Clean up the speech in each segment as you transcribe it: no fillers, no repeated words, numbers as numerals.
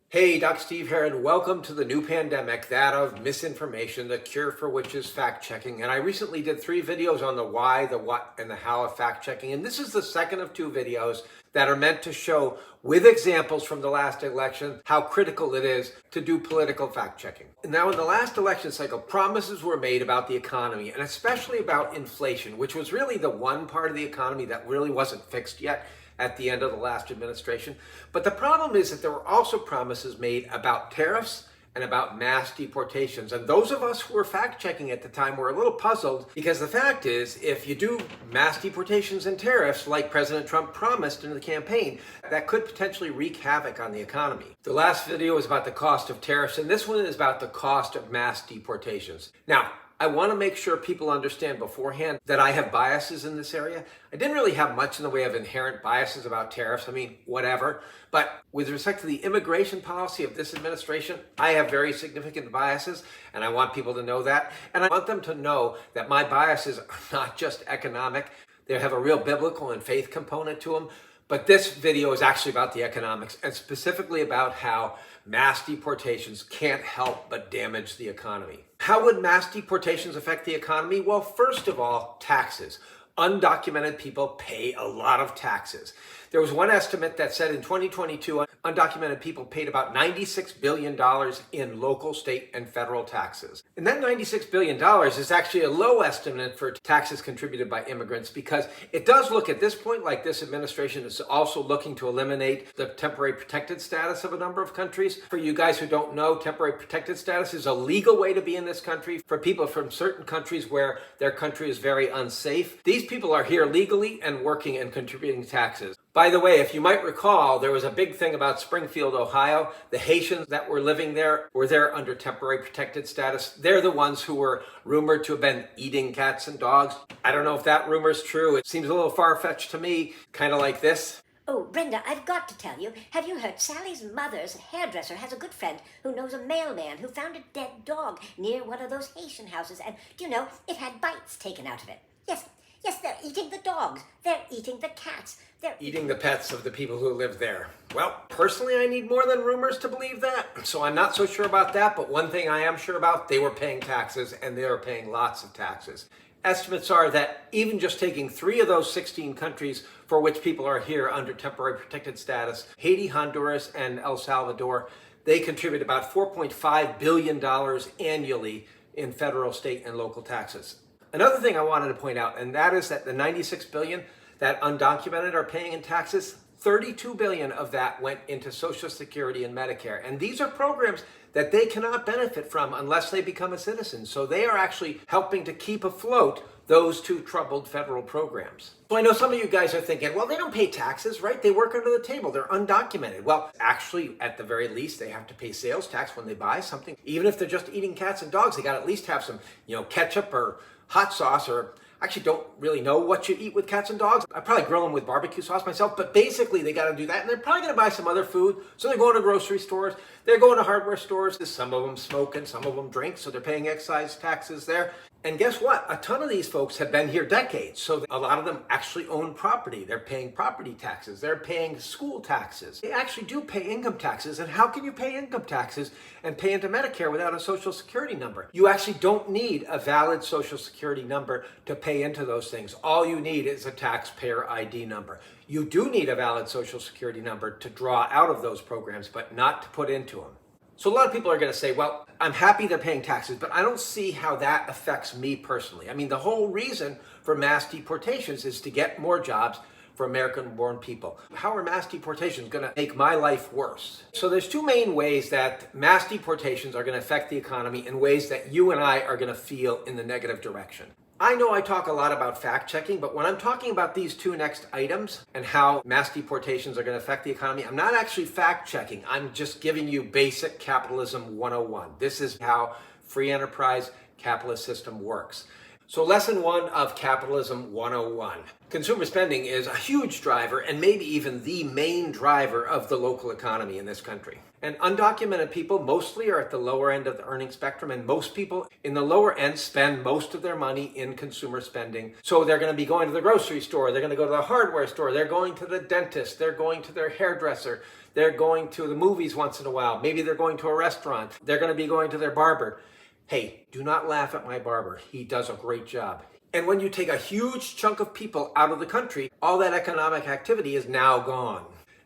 Hey, Dr. Steve here, and welcome to the new pandemic, that of misinformation, the cure for which is fact-checking. And I recently did 3 videos on the why, the what, and the how of fact-checking. And this is the second of 2 videos that are meant to show, with examples from the last election, how critical it is to do political fact-checking. Now, in the last election cycle, promises were made about the economy, and especially about inflation, which was really the one part of the economy that really wasn't fixed yet at the end of the last administration. But the problem is that there were also promises made about tariffs and about mass deportations. And those of us who were fact-checking at the time were a little puzzled, because the fact is, if you do mass deportations and tariffs like President Trump promised in the campaign, that could potentially wreak havoc on the economy. The last video was about the cost of tariffs, and this one is about the cost of mass deportations. Now, I want to make sure people understand beforehand that I have biases in this area. I didn't really have much in the way of inherent biases about tariffs. I mean, whatever. But with respect to the immigration policy of this administration, I have very significant biases, and I want people to know that. And I want them to know that my biases are not just economic. They have a real biblical and faith component to them. But this video is actually about the economics, and specifically about how mass deportations can't help but damage the economy. How would mass deportations affect the economy? Well, first of all, taxes. Undocumented people pay a lot of taxes. There was one estimate that said in 2022, undocumented people paid about $96 billion in local, state, and federal taxes. And that $96 billion is actually a low estimate for taxes contributed by immigrants, because it does look at this point like this administration is also looking to eliminate the temporary protected status of a number of countries. For you guys who don't know, temporary protected status is a legal way to be in this country for people from certain countries where their country is very unsafe. These people are here legally and working and contributing taxes. By the way, if you might recall, there was a big thing about Springfield, Ohio. The Haitians that were living there were there under temporary protected status. They're the ones who were rumored to have been eating cats and dogs. I don't know if that rumor is true. It seems a little far-fetched to me, kind of like this. Oh, Brenda, I've got to tell you, have you heard Sally's mother's hairdresser has a good friend who knows a mailman who found a dead dog near one of those Haitian houses, and, do you know, it had bites taken out of it. Yes, they're eating the dogs. They're eating the cats. They're eating the pets of the people who live there. Well, personally, I need more than rumors to believe that, so I'm not so sure about that, but one thing I am sure about, they were paying taxes, and they were paying lots of taxes. Estimates are that even just taking 3 of those 16 countries for which people are here under temporary protected status, Haiti, Honduras, and El Salvador, they contribute about $4.5 billion annually in federal, state, and local taxes. Another thing I wanted to point out, and that is that the $96 billion that undocumented are paying in taxes, $32 billion of that went into Social Security and Medicare. And these are programs that they cannot benefit from unless they become a citizen. So they are actually helping to keep afloat those 2 troubled federal programs. So I know some of you guys are thinking, well, they don't pay taxes, right? They work under the table. They're undocumented. Well, actually, at the very least, they have to pay sales tax when they buy something. Even if they're just eating cats and dogs, they got to at least have some, ketchup or hot sauce, or actually don't really know what you eat with cats and dogs. I probably grill them with barbecue sauce myself, but basically they got to do that. And they're probably going to buy some other food. So they're going to grocery stores. They're going to hardware stores. Some of them smoke and some of them drink. So they're paying excise taxes there. And guess what? A ton of these folks have been here decades. So a lot of them actually own property. They're paying property taxes. They're paying school taxes. They actually do pay income taxes. And how can you pay income taxes and pay into Medicare without a Social Security number? You actually don't need a valid Social Security number to pay into those things. All you need is a taxpayer ID number. You do need a valid Social Security number to draw out of those programs, but not to put into them. So a lot of people are going to say, well, I'm happy they're paying taxes, but I don't see how that affects me personally. I mean, the whole reason for mass deportations is to get more jobs for American-born people. How are mass deportations going to make my life worse? So there's 2 main ways that mass deportations are going to affect the economy in ways that you and I are going to feel in the negative direction. I know I talk a lot about fact-checking, but when I'm talking about these 2 next items and how mass deportations are going to affect the economy, I'm not actually fact-checking. I'm just giving you basic capitalism 101. This is how free enterprise capitalist system works. So lesson one of Capitalism 101. Consumer spending is a huge driver and maybe even the main driver of the local economy in this country. And undocumented people mostly are at the lower end of the earning spectrum, and most people in the lower end spend most of their money in consumer spending. So they're going to be going to the grocery store, they're going to go to the hardware store, they're going to the dentist, they're going to their hairdresser, they're going to the movies once in a while, maybe they're going to a restaurant, they're going to be going to their barber. Hey, do not laugh at my barber. He does a great job. And when you take a huge chunk of people out of the country, all that economic activity is now gone.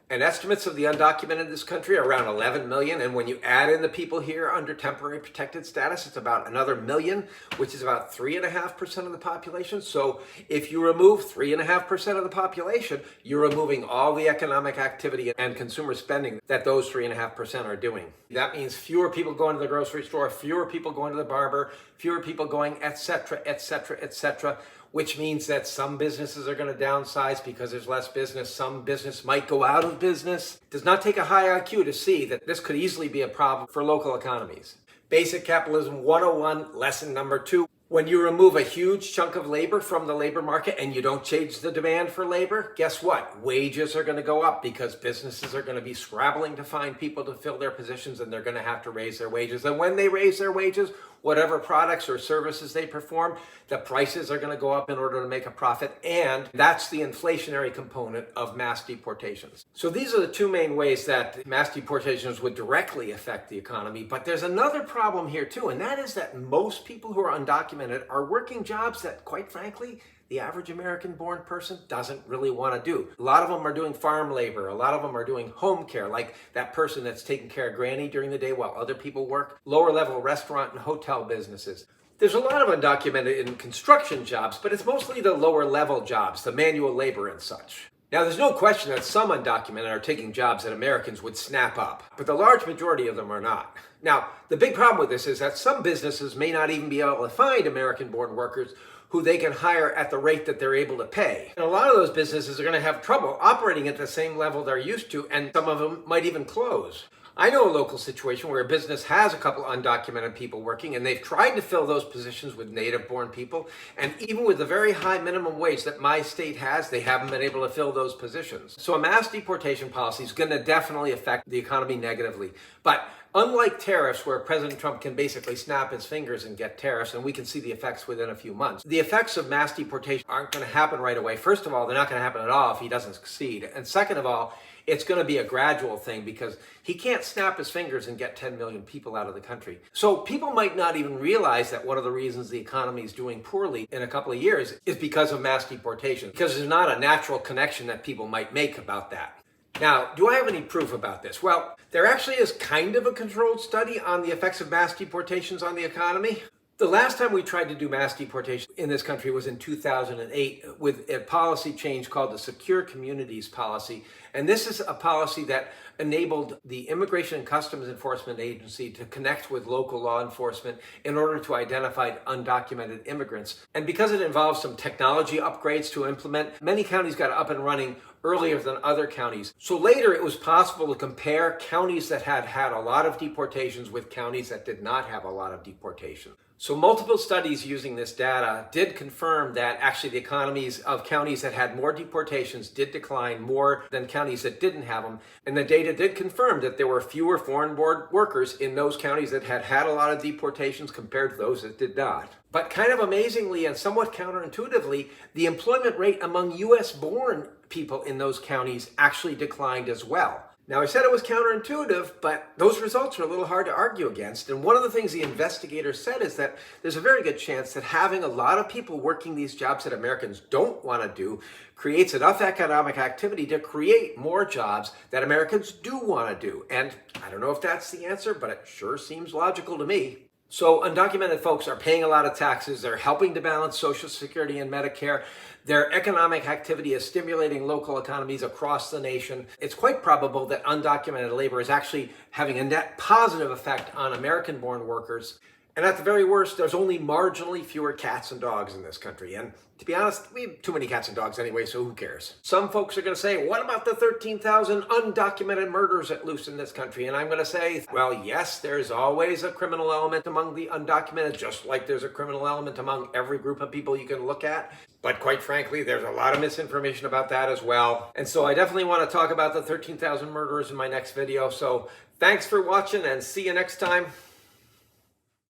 And estimates of the undocumented in this country are around 11 million. And when you add in the people here under temporary protected status, it's about another million, which is about 3.5% of the population. So if you remove 3.5% of the population, you're removing all the economic activity and consumer spending that those 3.5% are doing. That means fewer people going to the grocery store, fewer people going to the barber, fewer people going, et cetera, et cetera, et cetera. Which means that some businesses are going to downsize because there's less business. Some business might go out of business. It does not take a high IQ to see that this could easily be a problem for local economies. Basic Capitalism 101, lesson number 2. When you remove a huge chunk of labor from the labor market and you don't change the demand for labor, guess what? Wages are going to go up because businesses are going to be scrabbling to find people to fill their positions, and they're going to have to raise their wages. And when they raise their wages, whatever products or services they perform, the prices are going to go up in order to make a profit. And that's the inflationary component of mass deportations. So these are the two main ways that mass deportations would directly affect the economy. But there's another problem here too, and that is that most people who are undocumented are working jobs that, quite frankly, the average American-born person doesn't really want to do. A lot of them are doing farm labor. A lot of them are doing home care, like that person that's taking care of Granny during the day while other people work. Lower-level restaurant and hotel businesses. There's a lot of undocumented in construction jobs, but it's mostly the lower-level jobs, the manual labor and such. Now, there's no question that some undocumented are taking jobs that Americans would snap up, but the large majority of them are not. Now, the big problem with this is that some businesses may not even be able to find American-born workers who they can hire at the rate that they're able to pay. And a lot of those businesses are going to have trouble operating at the same level they're used to, and some of them might even close. I know a local situation where a business has a couple undocumented people working, and they've tried to fill those positions with native-born people, and even with the very high minimum wage that my state has, they haven't been able to fill those positions. So a mass deportation policy is going to definitely affect the economy negatively. But unlike tariffs, where President Trump can basically snap his fingers and get tariffs, and we can see the effects within a few months, the effects of mass deportation aren't going to happen right away. First of all, they're not going to happen at all if he doesn't succeed. And second of all, it's going to be a gradual thing because he can't snap his fingers and get 10 million people out of the country. So people might not even realize that one of the reasons the economy is doing poorly in a couple of years is because of mass deportation, because there's not a natural connection that people might make about that. Now, do I have any proof about this? Well, there actually is kind of a controlled study on the effects of mass deportations on the economy. The last time we tried to do mass deportation in this country was in 2008 with a policy change called the Secure Communities Policy. And this is a policy that enabled the Immigration and Customs Enforcement Agency to connect with local law enforcement in order to identify undocumented immigrants. And because it involves some technology upgrades to implement, many counties got up and running earlier than other counties. So later it was possible to compare counties that had had a lot of deportations with counties that did not have a lot of deportations. So multiple studies using this data did confirm that actually the economies of counties that had more deportations did decline more than counties that didn't have them. And the data did confirm that there were fewer foreign-born workers in those counties that had had a lot of deportations compared to those that did not. But kind of amazingly and somewhat counterintuitively, the employment rate among US-born people in those counties actually declined as well. Now, I said it was counterintuitive, but those results are a little hard to argue against. And one of the things the investigators said is that there's a very good chance that having a lot of people working these jobs that Americans don't want to do creates enough economic activity to create more jobs that Americans do want to do. And I don't know if that's the answer, but it sure seems logical to me. So undocumented folks are paying a lot of taxes. They're helping to balance Social Security and Medicare. Their economic activity is stimulating local economies across the nation. It's quite probable that undocumented labor is actually having a net positive effect on American-born workers. And at the very worst, there's only marginally fewer cats and dogs in this country. And to be honest, we have too many cats and dogs anyway, so who cares? Some folks are going to say, what about the 13,000 undocumented murders at loose in this country? And I'm going to say, well, yes, there's always a criminal element among the undocumented, just like there's a criminal element among every group of people you can look at. But quite frankly, there's a lot of misinformation about that as well. And so I definitely want to talk about the 13,000 murderers in my next video. So thanks for watching and see you next time.